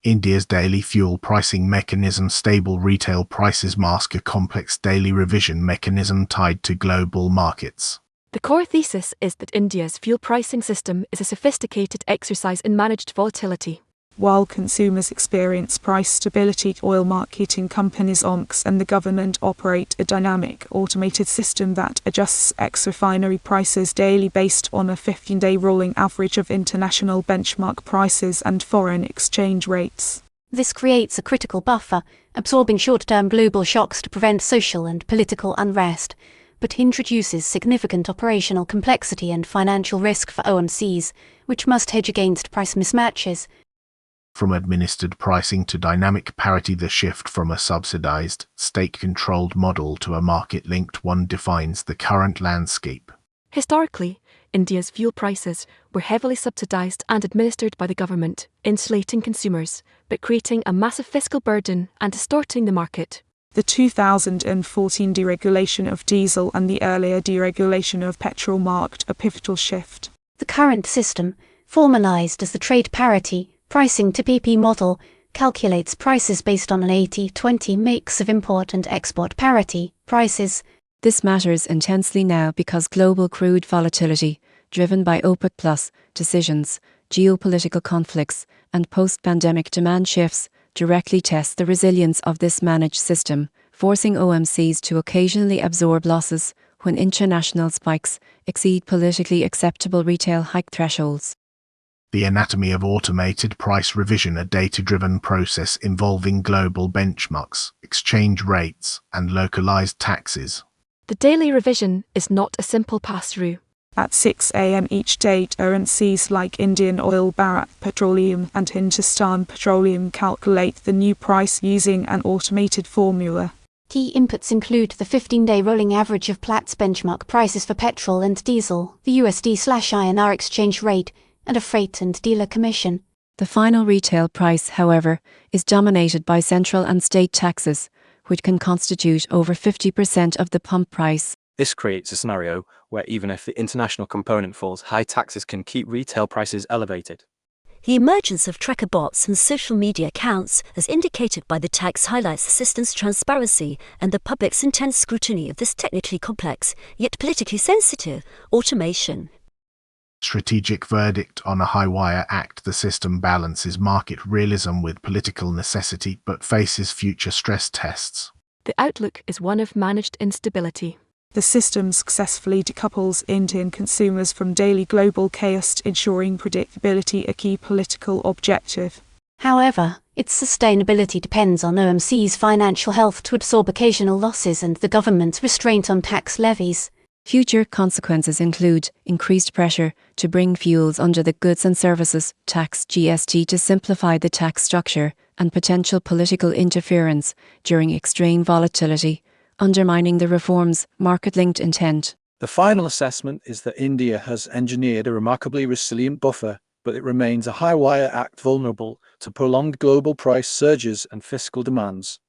India's daily fuel pricing mechanism. Stable retail prices mask a complex daily revision mechanism tied to global markets. The core thesis is that India's fuel pricing system is a sophisticated exercise in managed volatility. While consumers experience price stability, oil marketing companies OMCs and the government operate a dynamic, automated system that adjusts ex-refinery prices daily based on a 15-day rolling average of international benchmark prices and foreign exchange rates. This creates a critical buffer, absorbing short-term global shocks to prevent social and political unrest, but introduces significant operational complexity and financial risk for OMCs, which must hedge against price mismatches. From administered pricing to dynamic parity, the shift from a subsidized, state-controlled model to a market-linked one defines the current landscape. Historically, India's fuel prices were heavily subsidized and administered by the government, insulating consumers, but creating a massive fiscal burden and distorting the market. The 2014 deregulation of diesel and the earlier deregulation of petrol marked a pivotal shift. The current system, formalized as the trade parity pricing to PP model, calculates prices based on an 80-20 mix of import and export parity prices. This matters intensely now because global crude volatility, driven by OPEC+ decisions, geopolitical conflicts, and post-pandemic demand shifts, directly tests the resilience of this managed system, forcing OMCs to occasionally absorb losses when international spikes exceed politically acceptable retail hike thresholds. The anatomy of automated price revision, a data-driven process involving global benchmarks, exchange rates, and localized taxes. The daily revision is not a simple pass-through. At 6 a.m. each day, OMCs like Indian Oil, Bharat Petroleum, and Hindustan Petroleum calculate the new price using an automated formula. Key inputs include the 15-day rolling average of Platts benchmark prices for petrol and diesel, the USD/INR exchange rate, and a freight and dealer commission. The final retail price, however, is dominated by central and state taxes, which can constitute over 50% of the pump price. This creates a scenario where even if the international component falls, high taxes can keep retail prices elevated. The emergence of tracker bots and social media accounts, as indicated by the tax, highlights the system's transparency and the public's intense scrutiny of this technically complex, yet politically sensitive, automation. Strategic verdict on a high-wire act. The system balances market realism with political necessity but faces future stress tests. The outlook is one of managed instability. The system successfully decouples Indian consumers from daily global chaos, ensuring predictability, a key political objective. However, its sustainability depends on OMC's financial health to absorb occasional losses and the government's restraint on tax levies. Future consequences include increased pressure to bring fuels under the Goods and Services Tax (GST) to simplify the tax structure, and potential political interference during extreme volatility, undermining the reform's market-linked intent. The final assessment is that India has engineered a remarkably resilient buffer, but it remains a high-wire act vulnerable to prolonged global price surges and fiscal demands.